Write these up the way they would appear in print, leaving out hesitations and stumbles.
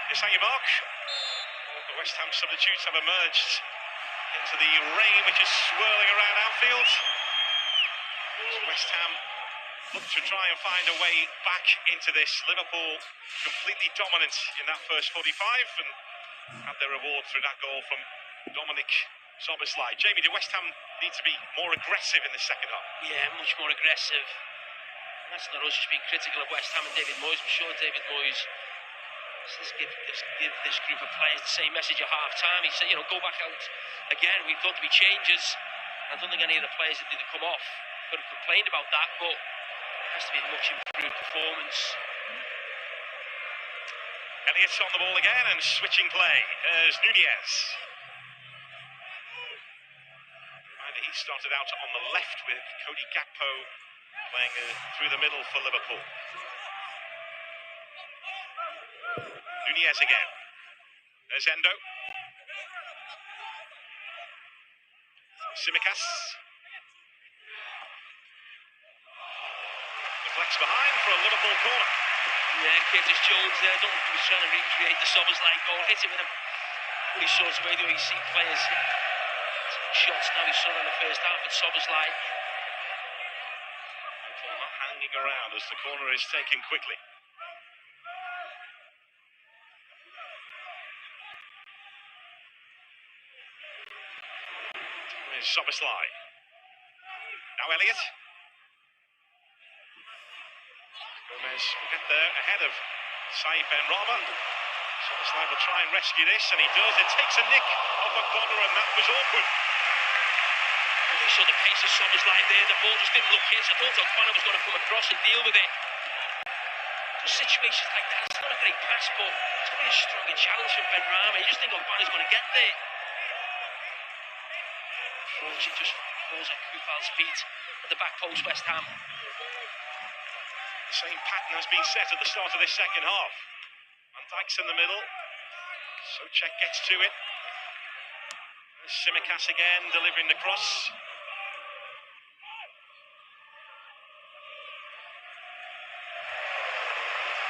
Is that your mark? The West Ham substitutes have emerged into the rain which is swirling around Anfield. West Ham look to try and find a way back into this. Liverpool completely dominant in that first 45 and had their reward through that goal from Dominic Szoboszlai. Jamie, do West Ham need to be more aggressive in the second half? Yeah, much more aggressive. That's not us just being critical of West Ham and David Moyes. I'm sure David Moyes says give this group of players the same message at half-time. He said, go back out again. We've got to be changes. I don't think any of the players that did come off could have complained about that, but it has to be a much improved performance. Elliott's on the ball again and switching play. There's Nunez. He started out on the left with Cody Gakpo playing through the middle for Liverpool. Nunez again. There's Endo. Tsimikas. Deflects behind for a Liverpool corner. Yeah, Curtis Jones there. I don't think he was trying to recreate the Szoboszlai goal. Hit it with a pretty sort of way the way you see players shots now. He saw in the first half at Szoboszlai. Not hanging around as the corner is taken quickly. There's Szoboszlai. Now Elliott. Gomez will get there ahead of Saïd Benrahma. Szoboszlai will try and rescue this, and he does. It takes a nick off a corner, and that was awkward. You saw the pace of Szoboszlai there. The ball just didn't look his. I thought O'Connor was going to come across and deal with it. Just situations like that, it's not a great pass, but it's going to be a stronger challenge from Benrahma. You just think O'Connor's going to get there. She just falls at Koufal's feet at the back post, West Ham. The same pattern has been set at the start of this second half. Van Dijk's in the middle. Souček gets to it. There's Tsimikas again, delivering the cross.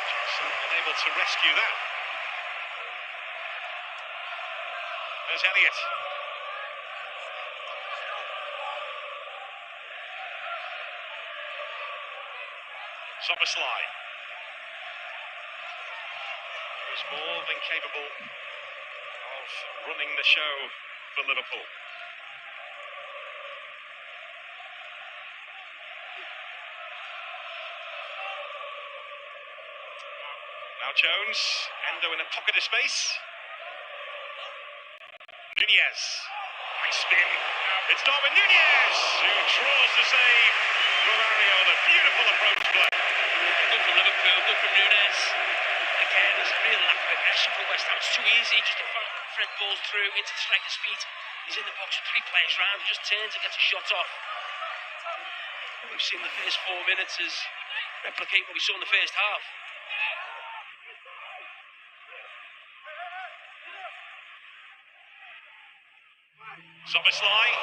Johnson unable to rescue that. There's Elliott. Szoboszlai was more than capable of running the show for Liverpool. Now Jones, Endo in a pocket of space. Nunez, nice spin. It's Darwin Nunez who draws the save from Mario. The beautiful approach play. Good for Liverpool, good for Nunez. Again, there's a real lack of aggression for West Ham. It's too easy just to thread balls through into the striker's feet. He's in the box with 3 players round. He just turns and gets a shot off. What we've seen in the first 4 minutes is replicate what we saw in the first half. Szoboszlai.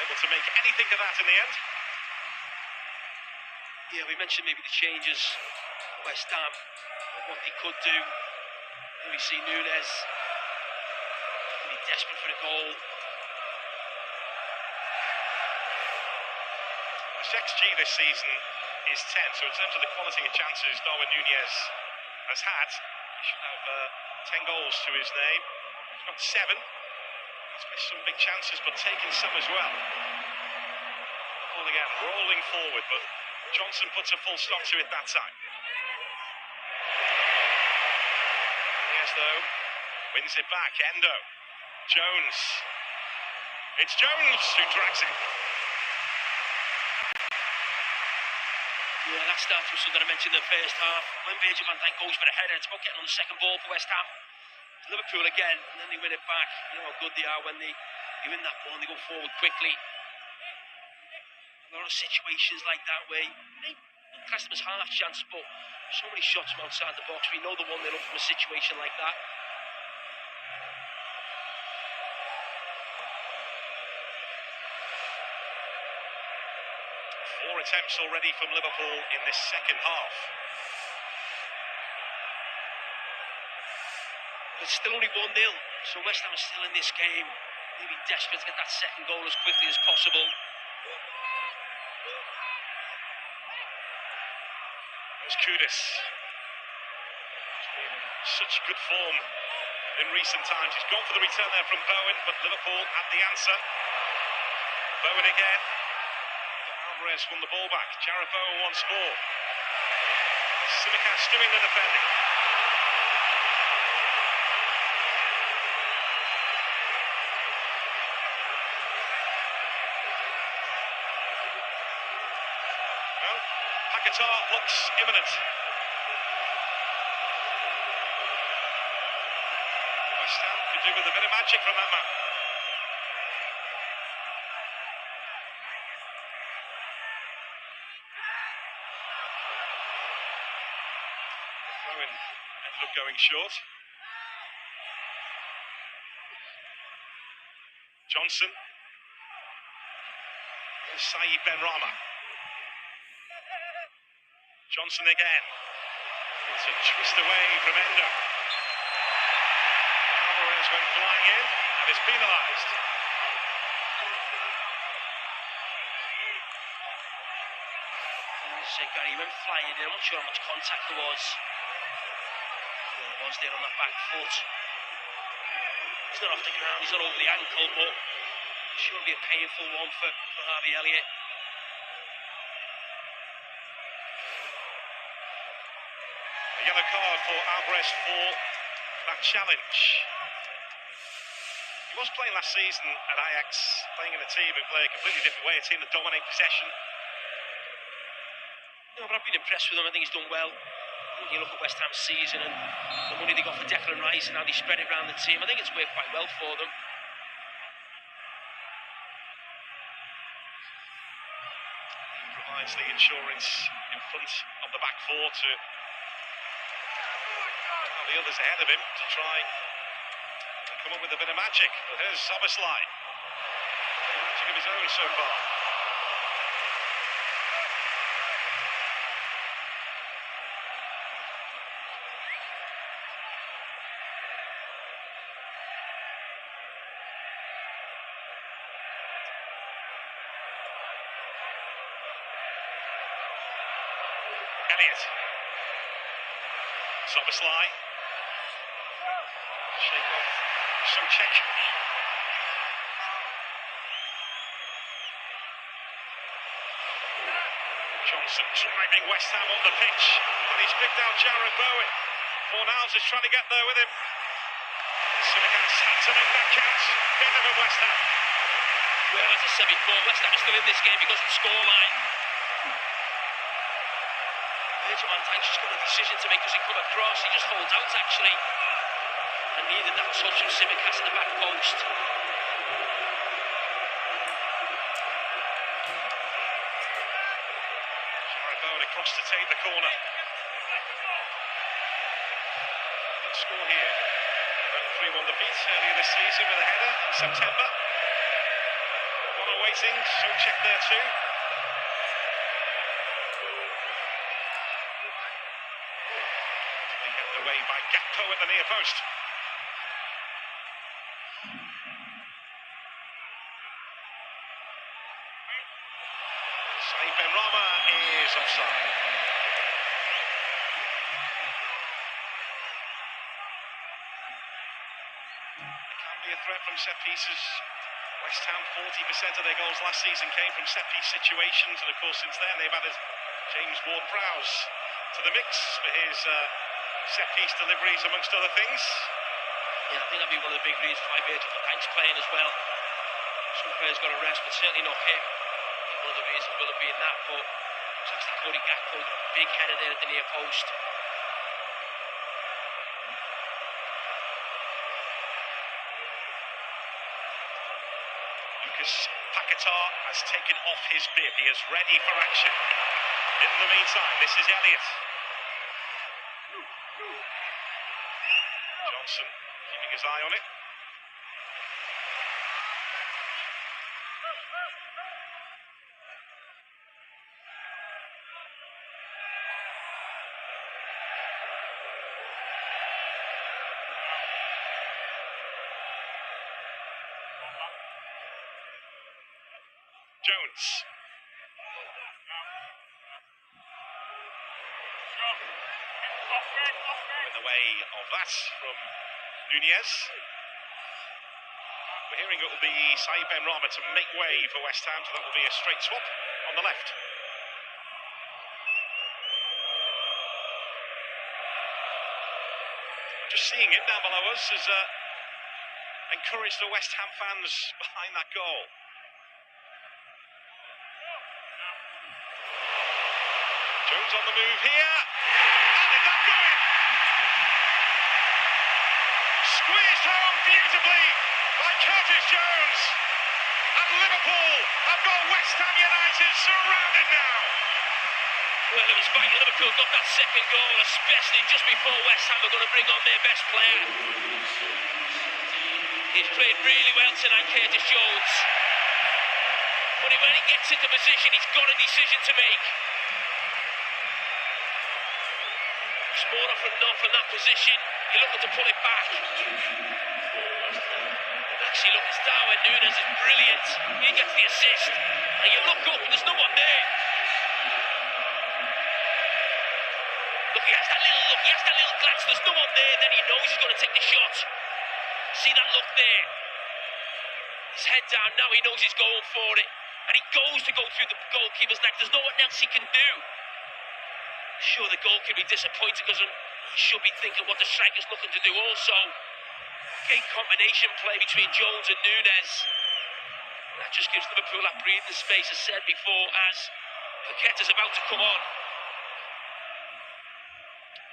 Able to make anything of that in the end. Yeah, we mentioned maybe the changes, West Ham, what they could do. And we see Nunez really desperate for the goal. His XG this season is 10, so in terms of the quality of chances Darwin Nunez has had, he should have 10 goals to his name. He's got 7. He's missed some big chances, but taken some as well. Ball again, rolling forward, but Johnson puts a full stop to it that time. Yes, though, wins it back. Endo. Jones. It's Jones who drags it. Yeah, that starts with something I mentioned in the first half. When Virgil van Dijk goes for the header, it's about getting on the second ball for West Ham. Liverpool again, and then they win it back. You know how good they are when they win that ball and they go forward quickly. A lot of situations like that where they class them as half chances, but so many shots from outside the box. We know the 1-0 up from a situation like that. attempts already from Liverpool in this second half. It's still only 1-0, so West Ham are still in this game. Maybe desperate to get that second goal as quickly as possible. There's Kudus. Such good form in recent times. He's gone for the return there from Bowen, but Liverpool had the answer. Bowen again. Alvarez won the ball back. Jarrod Bowen once more. Tsimikas doing the defending. Well, Paquetá looks imminent. West Ham could do with a bit of magic from that man. Bowen ended up going short. Johnson. Saïd Benrahma. Johnson again. It's a twist away from Endo. Alvarez went flying in and is penalised. Gary went flying in. I'm not sure how much contact there was. There was there on that back foot. He's not off the ground, he's not over the ankle, but it should be a painful one for Harvey Elliott. A yellow card for Alvarez for that challenge. He was playing last season at Ajax, playing in a team who play a completely different way, a team that dominate possession. No, but I've been impressed with him. I think he's done well. When you look at West Ham's season and the money they got for Declan Rice and how they spread it around the team, I think it's worked quite well for them. He provides the insurance in front of the back four to the others ahead of him to try and come up with a bit of magic. But here's Szoboszlai. Magic of his own so far. Elliott. Szoboszlai. Shake off. Souček. Johnson driving West Ham on the pitch. And he's picked out Jarrod Bowen. Fornals is trying to get there with him. Tsimikas had to make that count. Bit of a West Ham. Well, as I said before, West Ham is still in this game because of the scoreline. Virgil van Dijk's just got a decision to make. Does he come across? He just holds out, actually. And needed that touch from Tsimikas at the back post. Jarrod Bowen across to take the corner. Good score here. 3-1 defeat earlier this season with a header in September. One awaiting, Souček there too. Kept away by Gakpo at the near post. Saïd Benrahma is offside. It can be a threat from set pieces. West Ham, 40% of their goals last season came from set piece situations, and of course since then they've added James Ward-Prowse to the mix for his set piece deliveries amongst other things. Yeah, I think that'd be one of the big reasons why Virgil van Dijk's playing as well. Some players got a rest, but certainly not him. I think one of the reasons will have been that, but it's actually Cody Gakpo, got a big header there at the near post. Paquetá has taken off his bib. He is ready for action. In the meantime, this is Elliott. Johnson keeping his eye on it. Jones. In the way of that from Nunez. We're hearing it will be Saïd Benrahma to make way for West Ham, so that will be a straight swap on the left. Just seeing it down below us has encouraged the West Ham fans behind that goal. Jones on the move here. And did that go in? Squeezed home beautifully by Curtis Jones. And Liverpool have got West Ham United surrounded now. Well, it was vital Liverpool got that second goal, especially just before West Ham are going to bring on their best player. He's played really well tonight, Curtis Jones. But when he gets into position, he's got a decision to make. It's more often not from that position. You're looking to pull it back. Actually, look, it's Darwin Núñez is brilliant. He gets the assist. And you look up and there's no one there. Look, he has that little glance. There's no one there, then he knows he's going to take the shot. See that look there? His head down now, he knows he's going for it. And he goes to go through the goalkeeper's neck. There's no one else he can do. Sure, the goalkeeper will be disappointed because he should be thinking what the striker's looking to do also. Great combination play between Jones and Núñez. That just gives Liverpool that breathing space, as said before, as Paqueta's about to come on.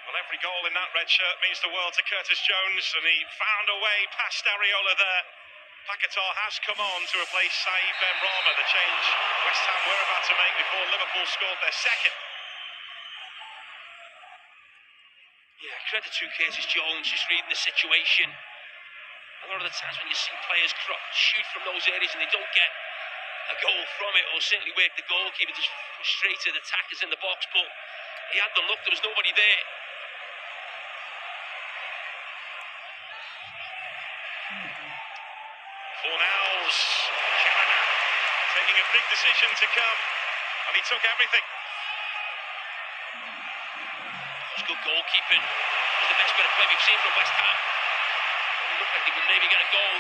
Well, every goal in that red shirt means the world to Curtis Jones, and he found a way past Areola there. Paqueta has come on to replace Saïd Benrahma, the change West Ham were about to make before Liverpool scored their second. Yeah, credit to Curtis Jones, just reading the situation. A lot of the times when you see players shoot from those areas and they don't get a goal from it, or certainly work the goalkeeper, just frustrated attackers in the box, but he had the look, there was nobody there. Fornals, Shanahan, taking a big decision to come, and he took everything. It was good goalkeeping. It was the best bit of play we've seen from West Ham. It looked like they would maybe get a goal.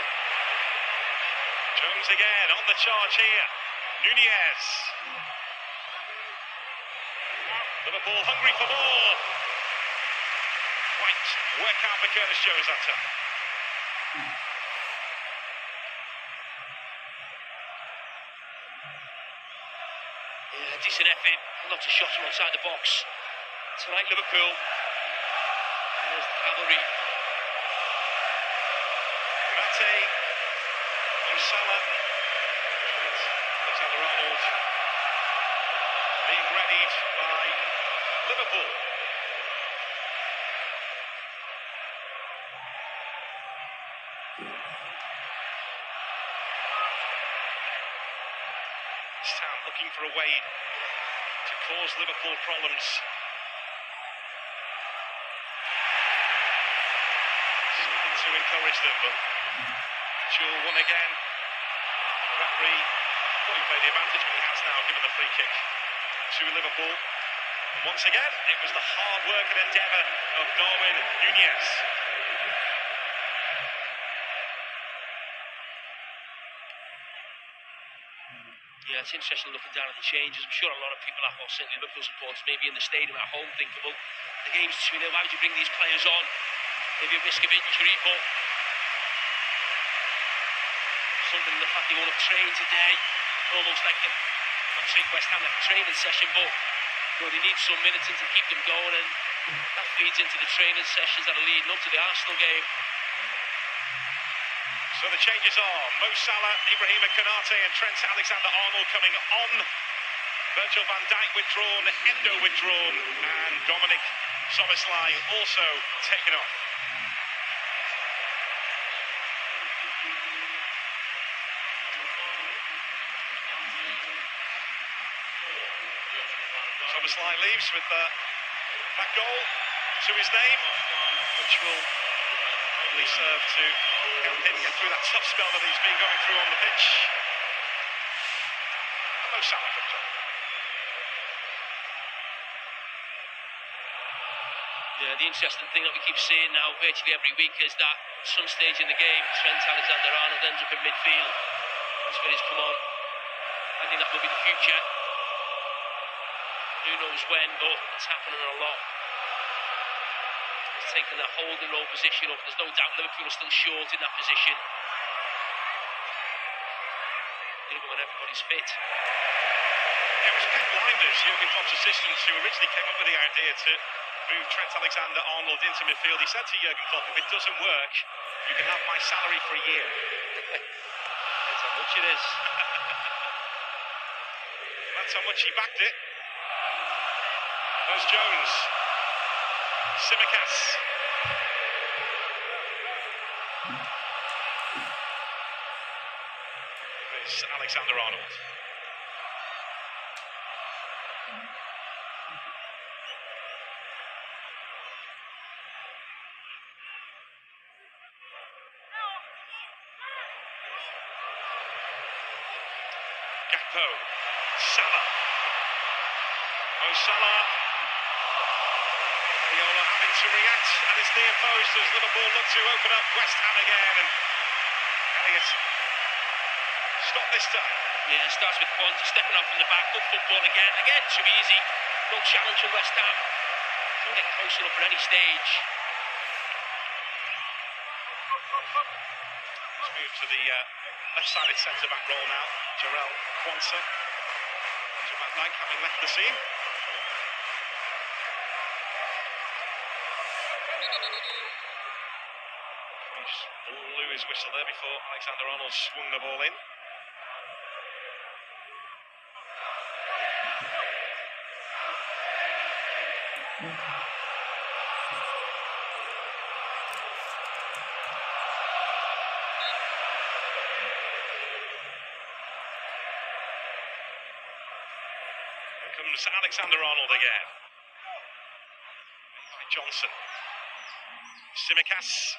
Jones again on the charge here. Nunez. Liverpool hungry for more. White work out for Curtis Jones that time. Yeah, decent effort. Lots of shots from outside the box. Tonight, Liverpool. There's the cavalry. Mate, Salah, Alexander-Arnold being readied by Liverpool. West Ham looking for a way to cause Liverpool problems. Something to encourage them, but Jewel won again. The referee thought he played the advantage, but he has now given the free kick to Liverpool. And once again, it was the hard work and endeavour of Darwin Núñez. Yeah, it's interesting looking down at the changes. I'm sure a lot of people, or certainly Liverpool supporters, maybe in the stadium at home, think, well, the game's 2-0, why would you bring these players on? Maybe a risk of injury, but something in the fact they won't have trained today, almost like not treat West Ham like a training session, but they need some minutes in to keep them going, and that feeds into the training sessions that are leading up to the Arsenal game. So the changes are Mo Salah, Ibrahima Konate and Trent Alexander-Arnold coming on. Virgil van Dijk withdrawn, Endo withdrawn, and Dominic Szoboszlai also taken off. Szoboszlai leaves with that goal to his name, which will probably serve to help him get through that tough spell that he's been going through on the pitch. Salah comes on. Yeah, the interesting thing that we keep seeing now virtually every week is that at some stage in the game, Trent Alexander-Arnold ends up in midfield. That's where he's come on. I think that will be the future. Who knows when, but it's happening a lot. He's taken that holding role position up. There's no doubt Liverpool are still short in that position. Even when everybody's fit. Yeah, it was Pep Lijnders, Jurgen Klopp's assistant, who originally came up with the idea to move Trent Alexander-Arnold into midfield. He said to Jurgen Klopp, if it doesn't work, you can have my salary for a year. That's how much it is. That's how much he backed it. There's Jones. Tsimikas. There's Alexander-Arnold. Gakpo. Salah. Oh, Salah. Viola having to react at his near post as Liverpool look to open up West Ham again. And Elliott stop this time. Yeah, it starts with Kwanzaa stepping out from the back, good football again. Again, too easy. No challenge from West Ham. Don't get close enough at any stage. Let's move to the left-sided centre-back role now. Jarell Kwanzaa. To Van Dijk having left the scene. He blew his whistle there before Alexander-Arnold swung the ball in. Here comes Alexander-Arnold again. By Johnson. Tsimikas.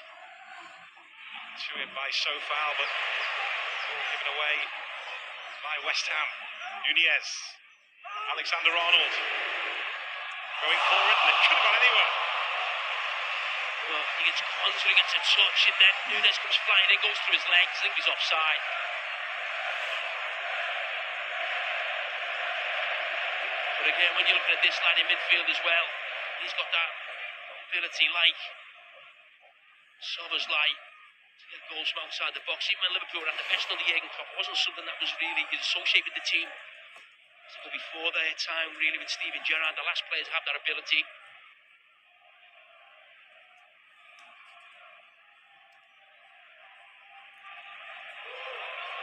To him by Sofal, but given away by West Ham. Nunez. Alexander-Arnold. Going forward, and it could have gone anywhere. Well, he gets Kwanzaa, he gets a touch, and then Nunez comes flying in, goes through his legs. I think he's offside. But again, when you're looking at this lad in midfield as well, he's got that ability like Sober's like to get goals from outside the box. Even when Liverpool were at the best under Jurgen Klopp, it wasn't something that was really associated with the team. So before their time, really, with Steven Gerrard, the last players have that ability.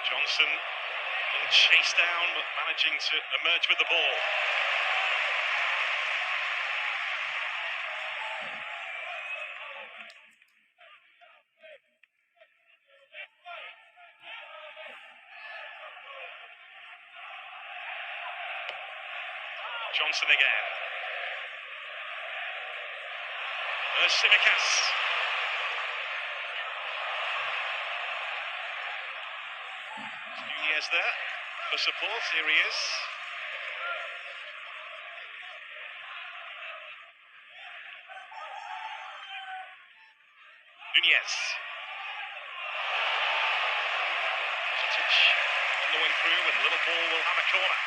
Johnson being chased down, but managing to emerge with the ball. Johnson again. There's Tsimikas. Nunez there for support. Here he is. Nunez. Touch on the way through, and Liverpool will have a corner.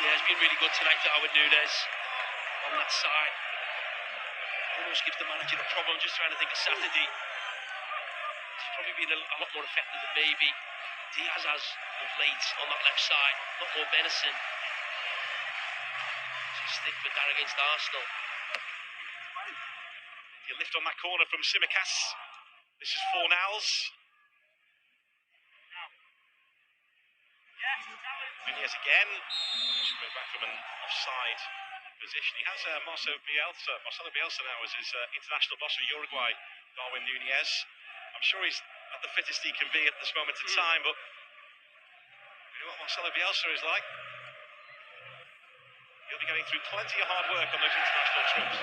Yeah, it's been really good tonight, Darwin Nunez, on that side. Almost gives the manager a problem. I'm just trying to think of Saturday. He's probably been a lot more effective than maybe Diaz has of late on that left side. A lot more menacing. So stick with that against Arsenal. You lift on that corner from Tsimikas. This is Fornals. Nunez again. Just coming back from an offside position. He has Marcelo Bielsa now as his international boss for Uruguay, Darwin Nunez. I'm sure he's at the fittest he can be at this moment in time, but you know what Marcelo Bielsa is like? He'll be going through plenty of hard work on those international trips.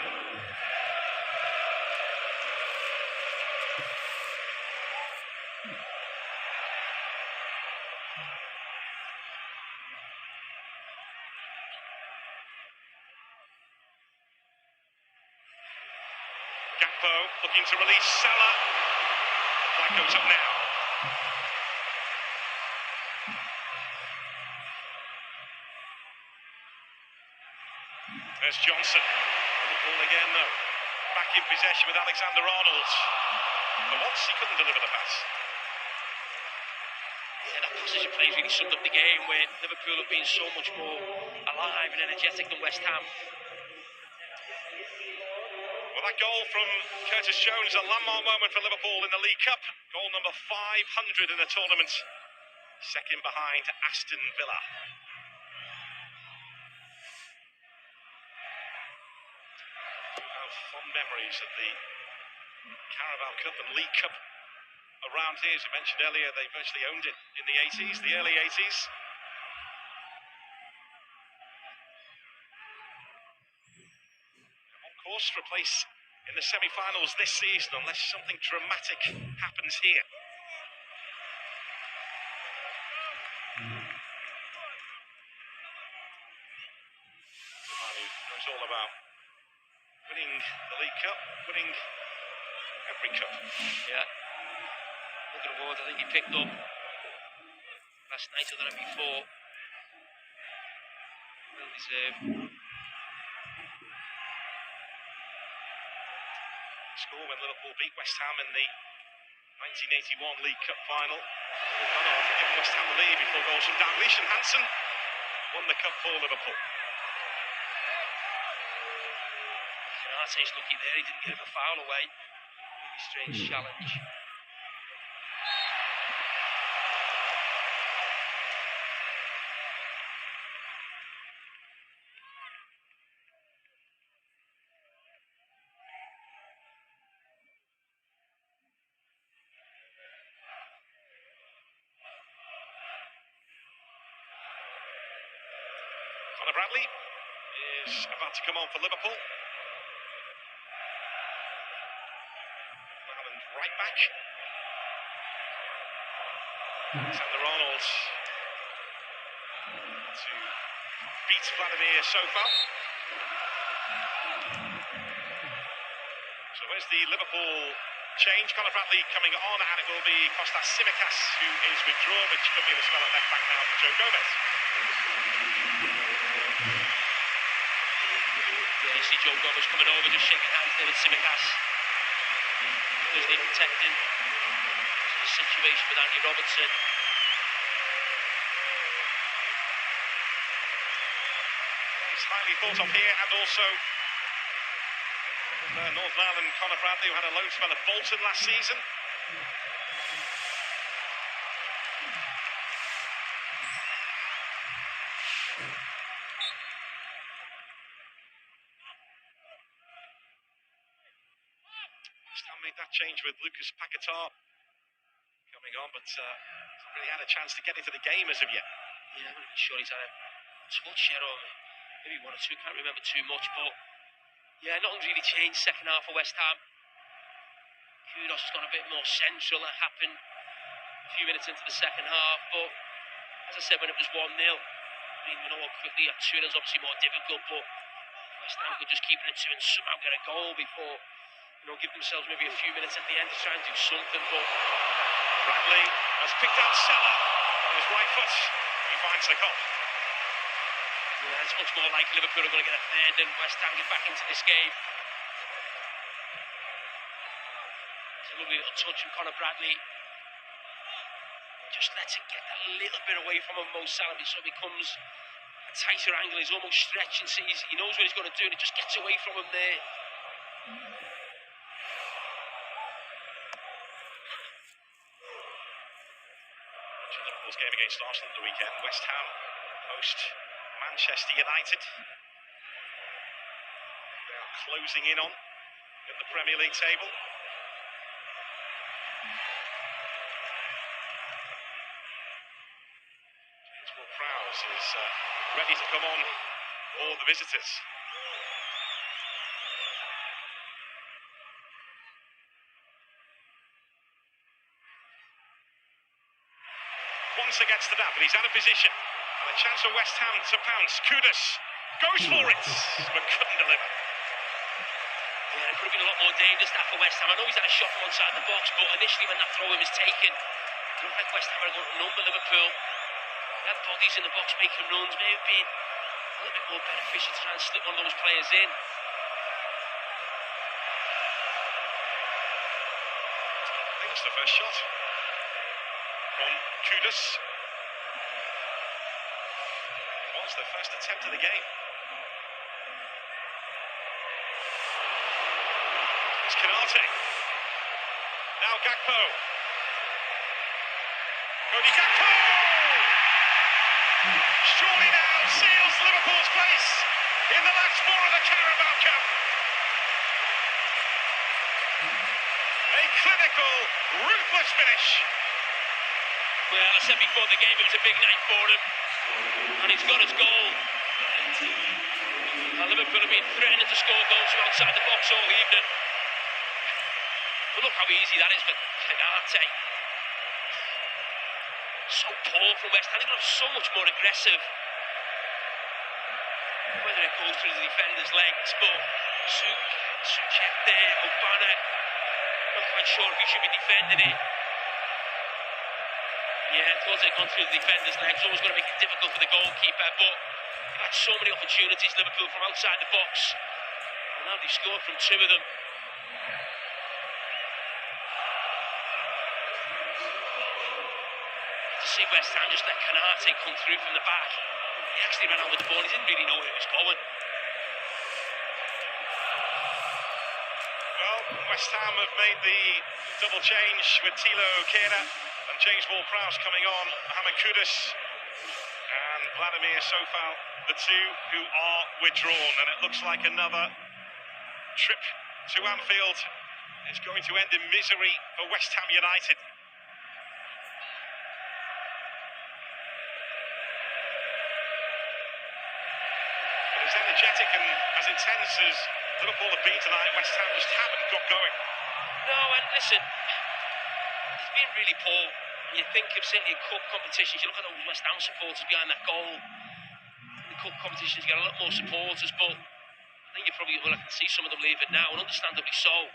Gakpo looking to release Salah. Flag goes up now. There's Johnson. Liverpool again though. Back in possession with Alexander-Arnold. For once he couldn't deliver the pass. Yeah, that possession play really summed up the game where Liverpool have been so much more alive and energetic than West Ham. Well, that goal from Curtis Jones, a landmark moment for Liverpool in the League Cup. Goal number 500 in the tournament. Second behind Aston Villa. How fond memories of the Carabao Cup and League Cup around here. As I mentioned earlier, they virtually owned it in the 80s, the early 80s. On course for a place in the semi-finals this season, unless something dramatic happens here. Who knows all about winning the League Cup, winning every cup. Yeah. Look at the award I think he picked up last night or the night before. Well deserved. Score when Liverpool beat West Ham in the 1981 League Cup final. O'Connor giving West Ham the lead before goals from Dalglish, and Hansen won the cup for Liverpool. He's lucky there, he didn't get a foul away. Really strange challenge. Conor Bradley is about to come on for Liverpool. Ireland right back. Alexander-Arnold to beat Vladimir Sofa. So where's the Liverpool change? Conor Bradley coming on, and it will be Kostas Tsimikas who is withdrawn, which could be the spell at left back now for Joe Gomez. Yeah, you see Joe Gomez coming over, just shaking hands there with Tsimikas. Closely protecting. So the situation with Andy Robertson. He's highly thought of here, and also Northern Ireland Conor Bradley, who had a loan spell at Bolton last season. Still made that change with Lucas Paquetá coming on, but hasn't really had a chance to get into the game as of yet. Yeah, I'm not even sure he's had a touch yet, or maybe one or two, can't remember too much, but yeah, nothing's really changed second half for West Ham. Kudos has gone a bit more central. That happened a few minutes into the second half, but as I said, when it was 1-0, I mean, we know how quickly that 2-0 is obviously more difficult, but West Ham could just keep it at 2 and somehow get a goal before, give themselves maybe a few minutes at the end to try and do something. But Bradley has picked out Salah on his right foot. He finds the cup. Yeah, it's much more like Liverpool are going to get a third than West Ham get back into this game. It's a lovely little touch from Conor Bradley. Just lets it get that little bit away from him, Mo Salah, so it becomes a tighter angle. He's almost stretching, so he knows what he's going to do, and it just gets away from him there. Liverpool's game against Arsenal the weekend. West Ham host Manchester United. They are closing in on in the Premier League table. Prowse is ready to come on for the visitors. Once against the dap, but he's out of position. And a chance for West Ham to pounce. Kudus goes for it, but couldn't deliver. Yeah, it could have been a lot more dangerous that for West Ham. I know he's had a shot from outside the box, but initially when that throw-in was taken, it looked like West Ham were going to number Liverpool. They had bodies in the box making runs, maybe being a little bit more beneficial to try and slip one of those players in. I think it's the first shot from Kudus. It was the first attempt of the game. It's Canate. Now Gakpo. Cody Gakpo! Surely now seals Liverpool's place in the last four of the Carabao Cup. A clinical, ruthless finish. Well, I said before the game it was a big night for him, and he's got his goal. Now Liverpool have been threatening to score goals from outside the box all evening. But look how easy that is for Canate. So poor from West Ham. They've got to be so much more aggressive. Whether it goes through the defender's legs, but Suchek there, Obana, not quite sure if he should be defending it. Yeah, it was gone through the defender's legs. Always going to make it difficult for the goalkeeper, but they've had so many opportunities, Liverpool, from outside the box. And now they've scored from two of them. To see West Ham just let Canate come through from the back. He actually ran out with the ball. He didn't really know where he was going. Well, West Ham have made the double change with Thilo Kehrer and James Ward-Prowse coming on. Mohamed Kudus and Vladimir Sofal, the two who are withdrawn. And it looks like another trip to Anfield is going to end in misery for West Ham United. As energetic and as intense as Liverpool have been tonight, West Ham just haven't got going. No, and listen, it's been really poor. When you think of certainly in cup competitions, you look at those West Ham supporters behind that goal. In the cup competitions, you get a lot more supporters, but I think you probably will. I can see some of them leaving now, and understandably so.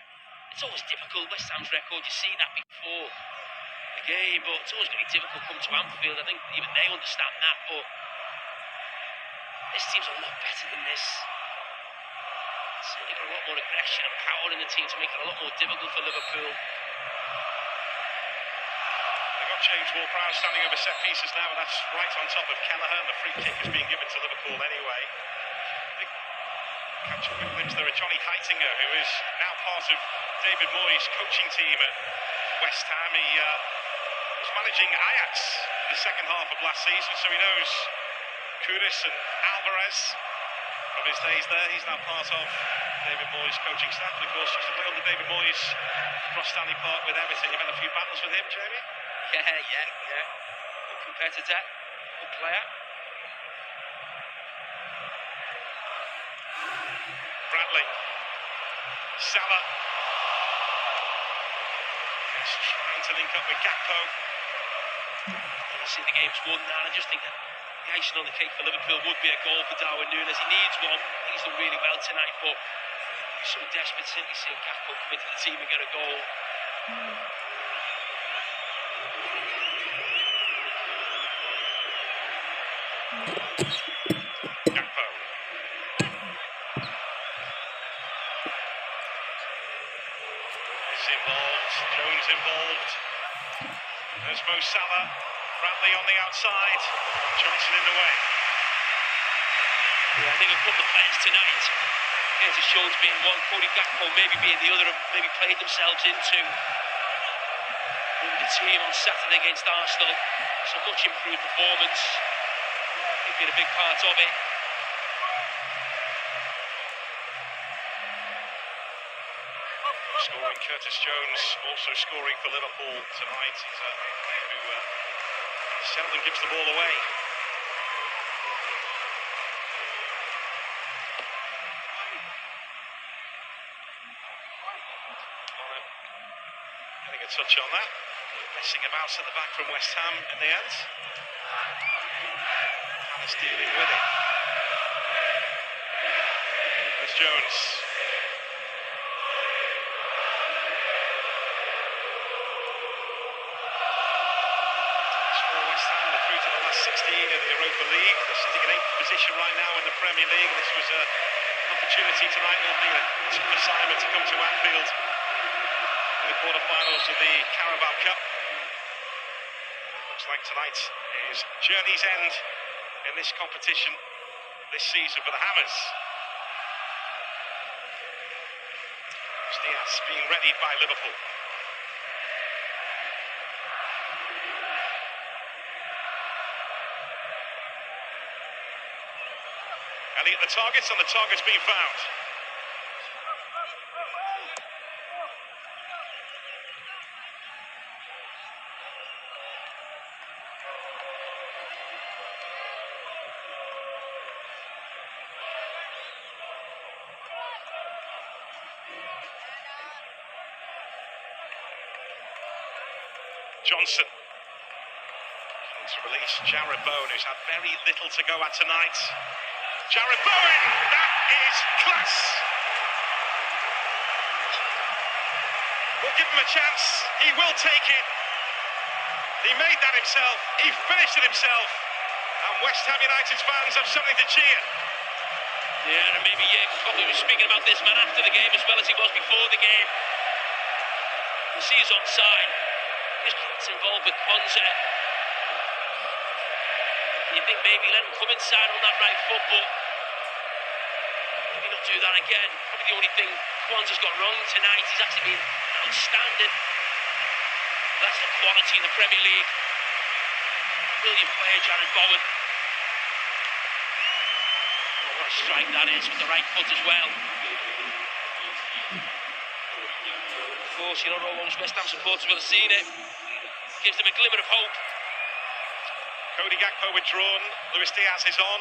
It's always difficult. West Ham's record, you see that before the game, but it's always going to be difficult come to Anfield. I think even they understand that, but this team's a lot better than this. It's certainly got a lot more aggression and power in the team to make it a lot more difficult for Liverpool. They've got James Ward-Prowse standing over set pieces now, and that's right on top of Kelleher, and the free kick is being given to Liverpool anyway. I think catch a quick glimpse there of Johnny Heitinger, who is now part of David Moyes' coaching team at West Ham. He was managing Ajax in the second half of last season, so he knows Kudus and Alvarez from his days there. He's now part of David Moyes' coaching staff, and of course used to play under David Moyes across Stanley Park with Everton. You've had a few battles with him, Jamie? Yeah. Good competitor, good player. Bradley, Salah, is trying to link up with Gakpo. You see the game's won now. I just think that the icing on the cake for Liverpool would be a goal for Darwin Núñez. He needs one. He's done really well tonight, but he's so desperate simply seeing Gakpo come into the team and get a goal. Gakpo. Is involved, Jones involved. There's Mo Salah, Bradley on the outside, Johnson in the way. Yeah, I think a couple of players tonight, Curtis Jones being one, Cody Gakpo maybe being the other, have maybe played themselves into the team on Saturday against Arsenal. It's a much improved performance. They've been a big part of it. Scoring Curtis Jones, also scoring for Liverpool tonight. He's a player who seldom gives the ball away. Getting a touch on that. Messing about at the back from West Ham in the end. Palace dealing with it. There's Jones. Europa League. They're sitting in 8th position right now in the Premier League. This was an opportunity tonight, albeit a tough assignment, to come to Anfield in the quarter-finals of the Carabao Cup. Looks like tonight is journey's end in this competition this season for the Hammers. Diaz being readied by Liverpool. Elliot the targets, and the target's been found. Johnson to release Jared Bowen, who's had very little to go at tonight. Jared Bowen, that is class. We'll give him a chance. He will take it. He made that himself. He finished it himself. And West Ham United's fans have something to cheer. Yeah, and maybe probably was speaking about this man after the game as well as he was before the game. You see he's onside. He's involved with Kwanzaa. You think maybe let him come inside on that right foot, but maybe not do that again. Probably the only thing Kwanzaa's got wrong tonight. He's actually been outstanding. That's the quality in the Premier League. Brilliant player, Jared Bowen. Oh, what a strike that is with the right foot as well. Of course, you know, all those West Ham supporters will have seen it. Gives them a glimmer of hope. Cody Gakpo withdrawn. Luis Diaz is on.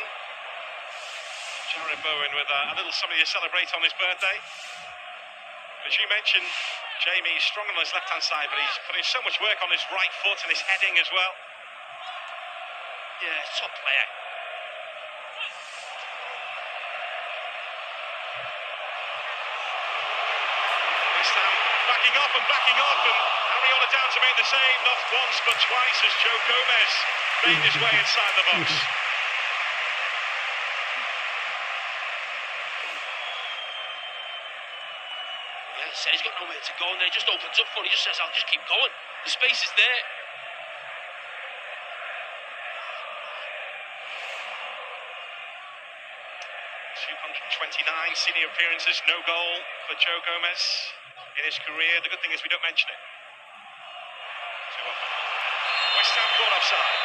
Jared Bowen with a little something to celebrate on his birthday. As you mentioned, Jamie, he's strong on his left-hand side, but he's putting so much work on his right foot and his heading as well. Yeah, top player. West Ham backing off, and Ariola down to make the save, not once but twice, as Joe Gomez made his way inside the box. Yeah, he said he's got nowhere to go, and then he just opens up for him. He just says, I'll just keep going. The space is there. 229 senior appearances, no goal for Joe Gomez in his career. The good thing is we don't mention it too often. West Ham caught offside.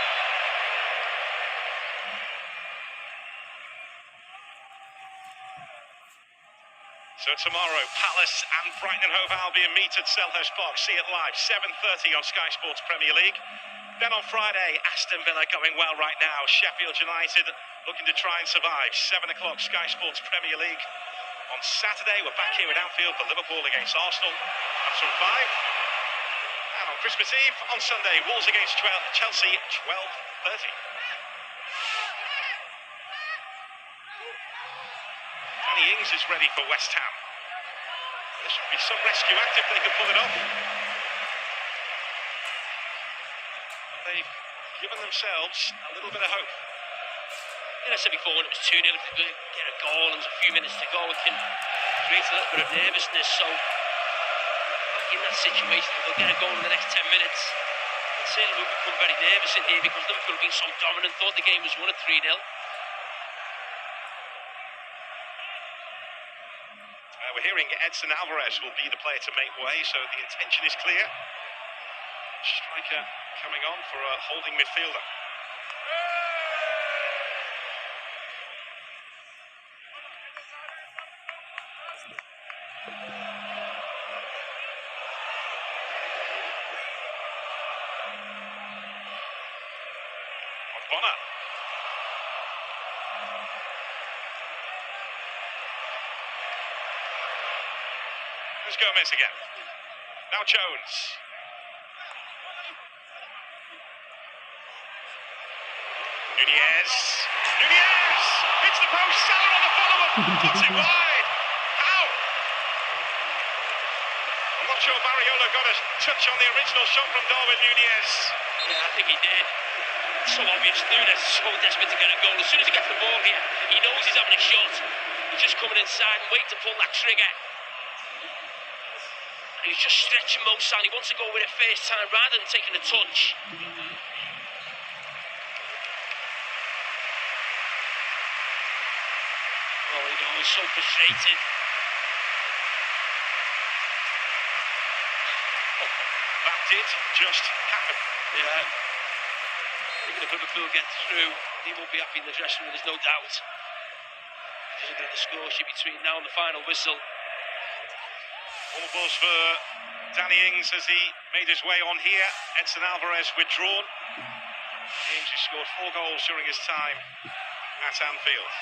So tomorrow, Palace and Brighton and Hove Albion meet at Selhurst Park. See it live, 7:30 on Sky Sports Premier League. Then on Friday, Aston Villa going well right now. Sheffield United looking to try and survive. 7 o'clock, Sky Sports Premier League. On Saturday, we're back here at Anfield for Liverpool against Arsenal. That's from 5. And on Christmas Eve, on Sunday, Wolves against Chelsea, 12:30. Danny Ings is ready for West Ham. There should be some rescue act if they can pull it off. They've given themselves a little bit of hope. Yeah, I said before, when it was 2-0, if they get a goal and there's a few minutes to go, it can create a little bit of nervousness. So, back in that situation, if they'll get a goal in the next 10 minutes, and certainly we've become very nervous in here because Liverpool have been so dominant, thought the game was won at 3-0. We're hearing Edson Alvarez will be the player to make way, so the intention is clear. Striker coming on for a holding midfielder. Bonner. There's Gomez again. Now Jones. Nunez. Hits the post. Salah on the follow-up. Puts it wide. How? I'm not sure if Ariola got a touch on the original shot from Darwin Nunez. Yeah, I think he did. So obvious. Nunes is so desperate to get a goal. As soon as he gets the ball here, he knows he's having a shot. He's just coming inside and waiting to pull that trigger. And he's just stretching Mo Salah. He wants to go with it first time rather than taking a touch. Oh, he was so frustrated. That did just happen. Yeah. Even if Liverpool get through, he won't be happy in the dressing room, there's no doubt. He's looking at the score sheet between now and the final whistle. All balls for Danny Ings as he made his way on here. Edson Alvarez withdrawn. James, who scored 4 goals during his time at Anfield.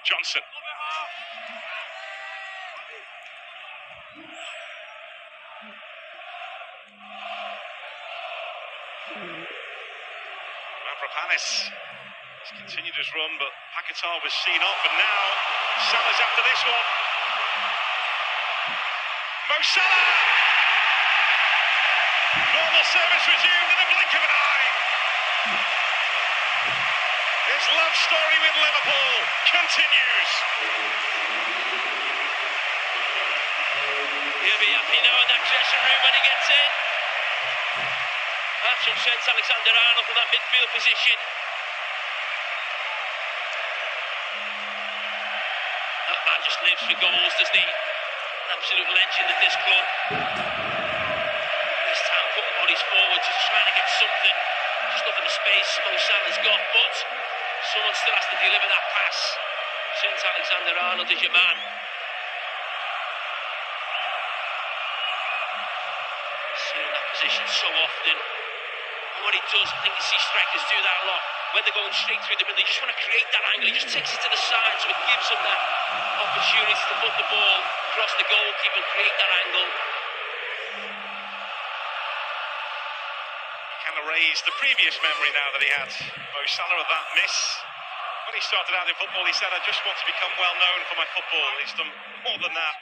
Johnson. Mavropanis has continued his run, but Paquetá was seen off, and now Salah's after this one. Mo Salah! Normal service resumed in the blink of an eye. His love story with Liverpool continues. He'll be happy now in that dressing room when he gets in. That's from Trent Alexander-Arnold from that midfield position. That man just lives for goals, doesn't he? Absolute legend at this club. This time putting bodies forward, just trying to get something. Just nothing the space Mo Salah's got, but someone still has to deliver that pass. Trent Alexander-Arnold is your man. Seen in that position so often. And what he does, I think you see strikers do that a lot. When they're going straight through the middle, they just want to create that angle. He just takes it to the side, so it gives them that opportunity to put the ball across the goalkeeper and create that angle. Kind of raised the previous memory now that he had. Mo Salah of that miss. When he started out in football, he said, I just want to become well known for my football. He's done more than that.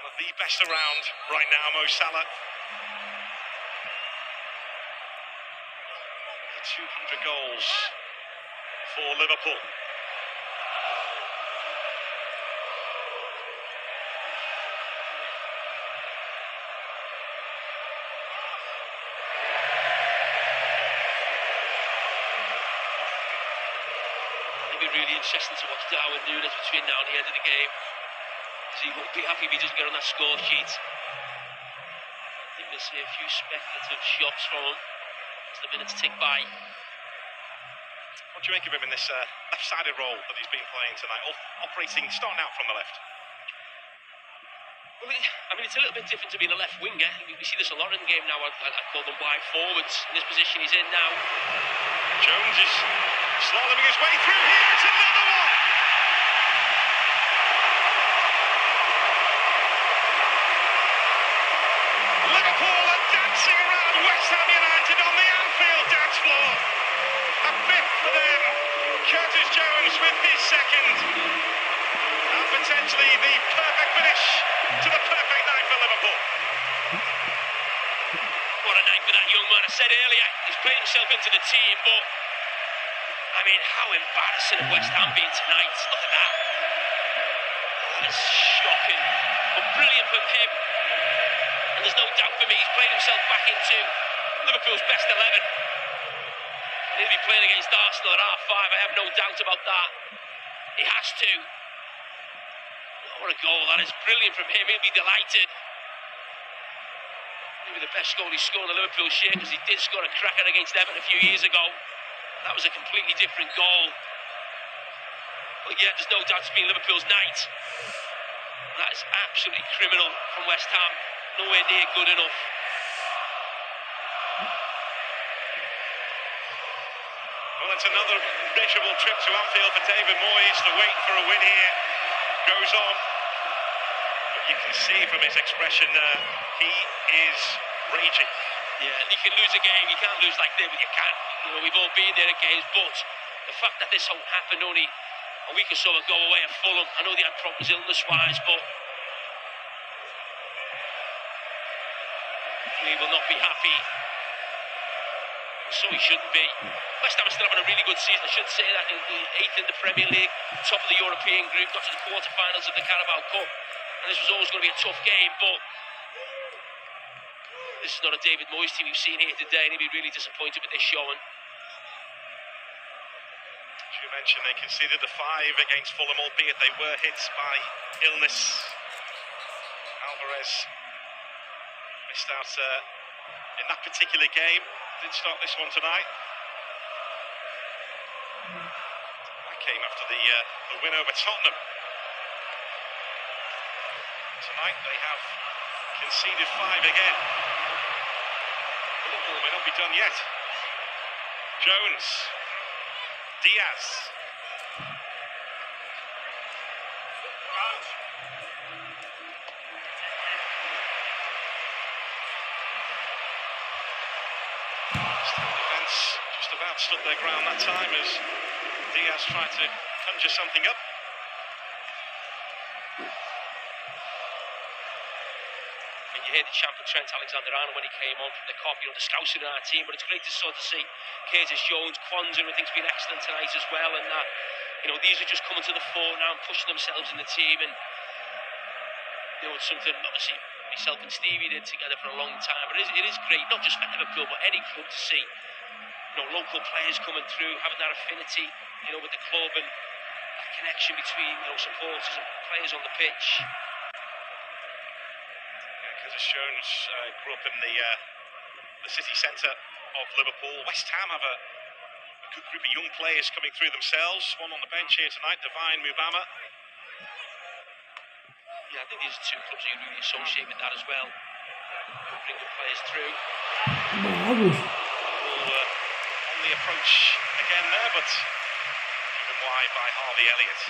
One of the best around right now, Mo Salah. 200 goals for Liverpool. It'll be really interesting to watch Darwin Nunes between now and the end of the game. Because he won't be happy if he doesn't get on that score sheet. I think we'll see a few speculative shots from him as the minutes tick by. What do you make of him in this left-sided role that he's been playing tonight, operating, starting out from the left? Well, I mean, it's a little bit different to being a left winger. We see this a lot in the game now. I call them wide forwards. In this position he's in now. Jones is slaloming his way through here. It's another one! Liverpool are dancing around West Ham United on the Anfield dance floor. A fifth for them. Curtis Jones with his second. And potentially the perfect finish to the perfect night for Liverpool. What a night for that young man. I said earlier, he's played himself into the team, but I mean, how embarrassing have West Ham been tonight? Look at that. That's shocking. But brilliant from him. And there's no doubt for me, he's played himself back into Liverpool's best 11. He'll be playing against Arsenal at half 5, I have no doubt about that. He has to. Oh, what a goal, that is brilliant from him, he'll be delighted. Maybe the best goal he's scored in the Liverpool shirt, because he did score a cracker against Everton a few years ago. That was a completely different goal. But yeah, there's no doubt it's been Liverpool's night. That is absolutely criminal from West Ham. Nowhere near good enough. Well, it's another miserable trip to Anfield for David Moyes. The wait for a win here goes on. But you can see from his expression there, he is raging. Yeah, and you can lose a game. You can't lose like that, but you can. You know, we've all been there at games, but the fact that this all happened only a week or so ago away at Fulham, I know they had problems illness-wise, but we will not be happy. So he shouldn't be. West Ham are still having a really good season. I should say that. In the 8th in the Premier League, top of the European group, got to the quarter-finals of the Carabao Cup, and this was always going to be a tough game, but this is not a David Moyes team we've seen here today, and he'll be really disappointed with this showing. As you mentioned, they conceded the 5 against Fulham, albeit they were hit by illness. Alvarez missed out in that particular game. Did start this one tonight. That came after the win over Tottenham. Tonight they have conceded 5 again. Liverpool may not be done yet. Jones, Diaz. Defence just about stood their ground that time as Diaz tried to conjure something up. I mean, you hear the champ of Trent Alexander-Arnold when he came on from the cop, you know, the scouser in our team, but it's great to sort of see Curtis Jones, Kwanzaa, I think, has been excellent tonight as well, and that, you know, these are just coming to the fore now and pushing themselves in the team, and, you know, it's something, obviously, myself and Stevie did together for a long time, but it is great, not just for Liverpool, but any club to see, you know, local players coming through, having that affinity, you know, with the club, and that connection between, you know, supporters and players on the pitch. Curtis Jones grew up in the city centre of Liverpool. West Ham have a good group of young players coming through themselves. One on the bench here tonight, Divine Mubama. Yeah, I think these are 2 clubs you really associate with that as well. Bring the players through. We'll, on the approach again there, but given wide by Harvey Elliott.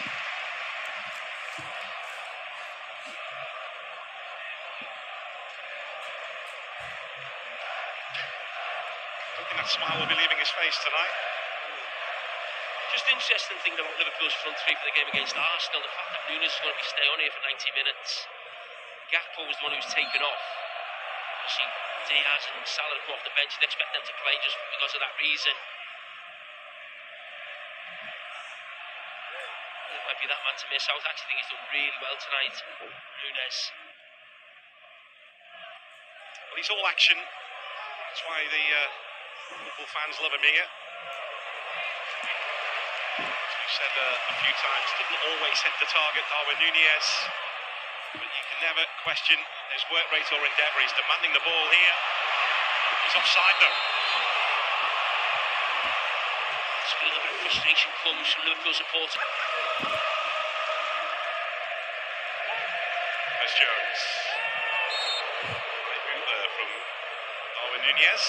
I think that smile will be leaving his face tonight. Just interesting thing about Liverpool's front 3 for the game against Arsenal, the fact that Nunes is going to be staying on here for 90 minutes. Gakpo was the one who was taken off. Obviously, Diaz and Salah come off the bench. You'd expect them to play just because of that reason. It might be that man to miss out. I actually think he's done really well tonight, Nunes. Well, he's all action. That's why the Liverpool fans love him here. As we've said a few times, doesn't always hit the target, Darwin Núñez. But you can never question his work rate or endeavour. He's demanding the ball here. He's offside though. That's where a little bit of frustration comes from Liverpool supporters. There's Jones. Great move there from Darwin Núñez.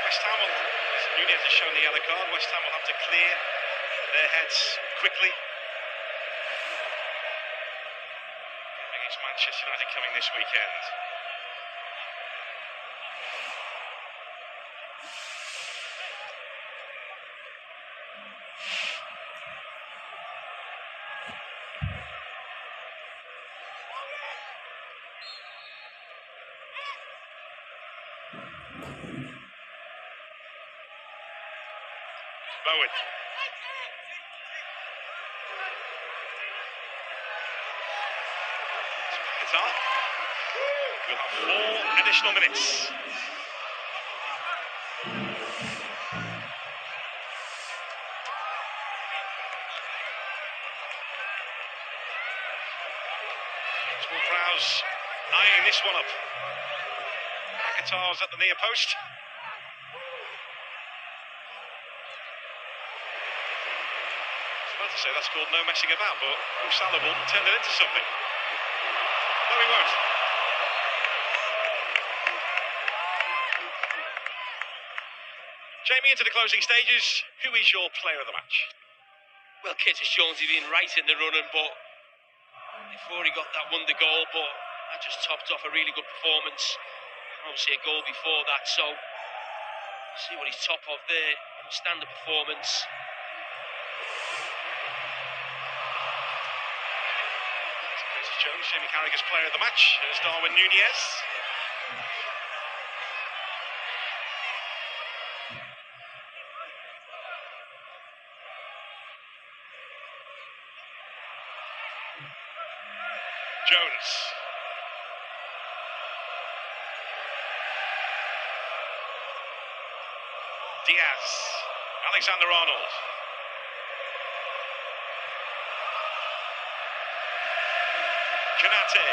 West Ham will, as Núñez has shown the yellow card, West Ham will have to clear their heads quickly. Against Manchester United coming this weekend. Bowen. Qatar will have 4 additional minutes. Ward-Prowse eyeing this one up. Qatar's at the near post. To say that's called no messing about, but Salah will turn it into something. No, he won't. Jamie, into the closing stages. Who is your player of the match? Well, Curtis Jones, he's been right in the running, but before he got that wonder goal, but that just topped off a really good performance. Obviously a goal before that, so see what he's top of there. Standard performance. Curtis Jones, Jamie Carragher's player of the match. Here's Darwin Núñez. Jones. Diaz. Alexander-Arnold. Canate.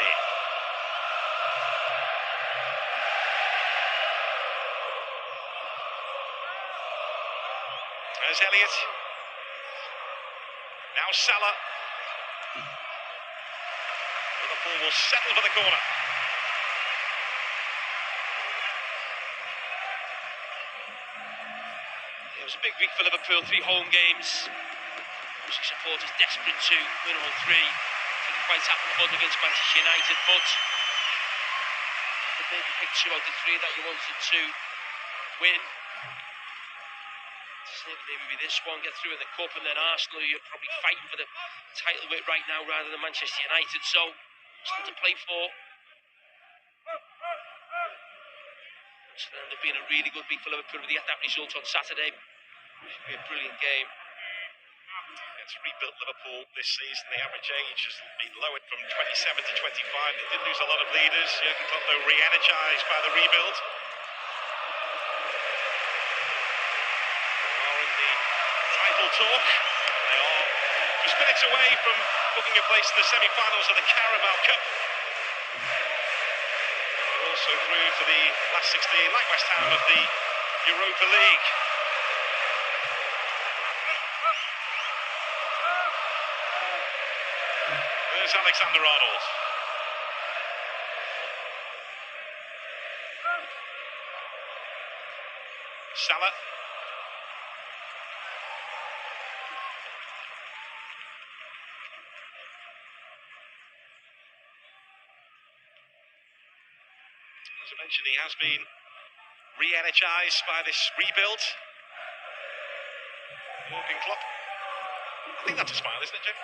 There's Elliott. Now Salah. Liverpool will settle for the corner. It was a big week for Liverpool, 3 home games. Obviously supporters desperate to win all 3. Didn't quite happen against Manchester United, but you could maybe pick 2 out of 3 that you wanted to win. Maybe this one, get through in the cup, and then Arsenal, you're probably fighting for the title with right now rather than Manchester United, so still to play for. It's going to end up being a really good week for Liverpool if they get that result on Saturday. Should be a brilliant game. It's rebuilt Liverpool this season. The average age has been lowered from 27 to 25. They did lose a lot of leaders. Jurgen Klopp, though, re-energised by the rebuild. They are in the title talk. They are just minutes away from booking a place in the semi-finals of the Carabao Cup. They're also through to the last 16, like West Ham, of the Europa League. There's Alexander-Arnold. Salah. As I mentioned, he has been re-energised by this rebuild. Jurgen Klopp. I think that's a smile, isn't it, Jim?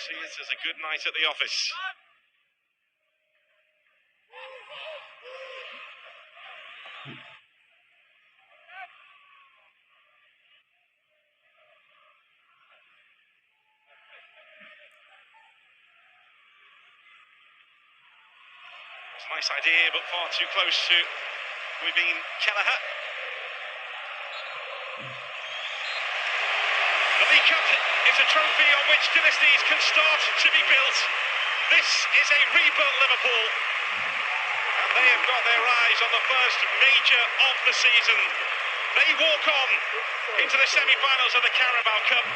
See it as a good night at the office. It's a nice idea, but far too close to Wibin Kelleher. The League Cup is a trophy on which dynasties can start to be built. This is a rebuilt Liverpool, and they have got their eyes on the first major of the season. They walk on into the semi-finals of the Carabao Cup.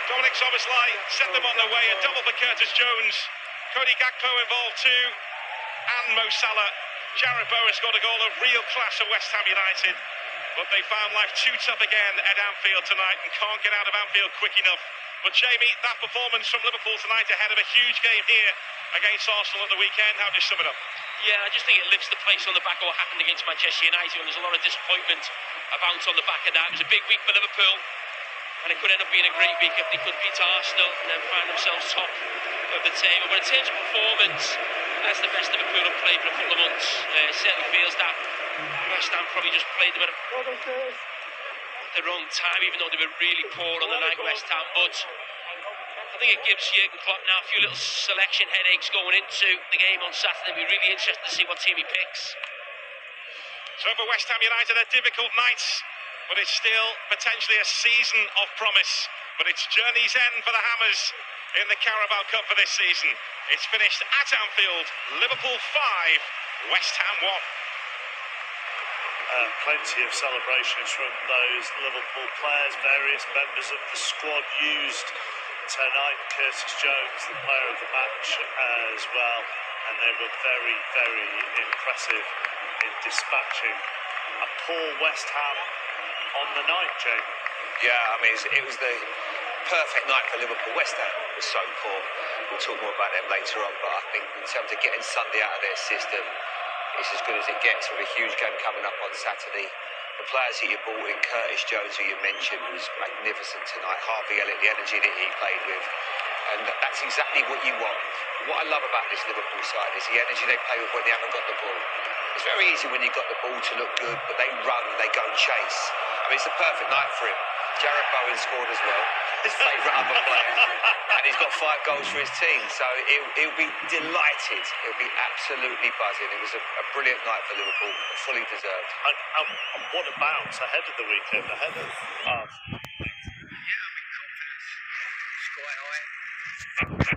Dominic Szoboszlai set them on their way, a double for Curtis Jones. Cody Gakpo involved too, and Mo Salah. Jarrod Bowen scored a goal of real class for West Ham United, but they found life too tough again at Anfield tonight and can't get out of Anfield quick enough. But Jamie, that performance from Liverpool tonight ahead of a huge game here against Arsenal at the weekend, how do you sum it up? Yeah, I just think it lifts the place on the back of what happened against Manchester United, and there's a lot of disappointment about on the back of that. It was a big week for Liverpool, and it could end up being a great week if they could beat Arsenal and then find themselves top of the table. But in terms of performance, that's the best Liverpool have played for a couple of months. It certainly feels that West Ham probably just played them at the wrong time, even though they were really poor on the night, West Ham. But I think it gives Jurgen Klopp now a few little selection headaches going into the game on Saturday. We're really interested to see what team he picks. So for West Ham United, a difficult night, but it's still potentially a season of promise. But it's journey's end for the Hammers in the Carabao Cup for this season. It's finished at Anfield, Liverpool 5, West Ham 1. Plenty of celebrations from those Liverpool players. Various members of the squad used tonight. Curtis Jones, the player of the match as well. And they were very, very impressive in dispatching a poor West Ham on the night, Jamie. Yeah, I mean, it was the perfect night for Liverpool. West Ham was so poor. We'll talk more about them later on, but I think in terms of getting Sunday out of their system, it's as good as it gets with a huge game coming up on Saturday. The players that you brought in, Curtis Jones, who you mentioned, was magnificent tonight. Harvey Elliott, the energy that he played with. And that's exactly what you want. What I love about this Liverpool side is the energy they play with when they haven't got the ball. It's very easy when you've got the ball to look good, but they run, they go and chase. I mean, it's a perfect night for him. Jared Bowen scored as well, his favourite other player. And he's got 5 goals for his team, so he'll be delighted. He'll be absolutely buzzing. It was a brilliant night for Liverpool, fully deserved. And what a bounce ahead of the weekend, ahead of us. Yeah, I mean, confidence sky high.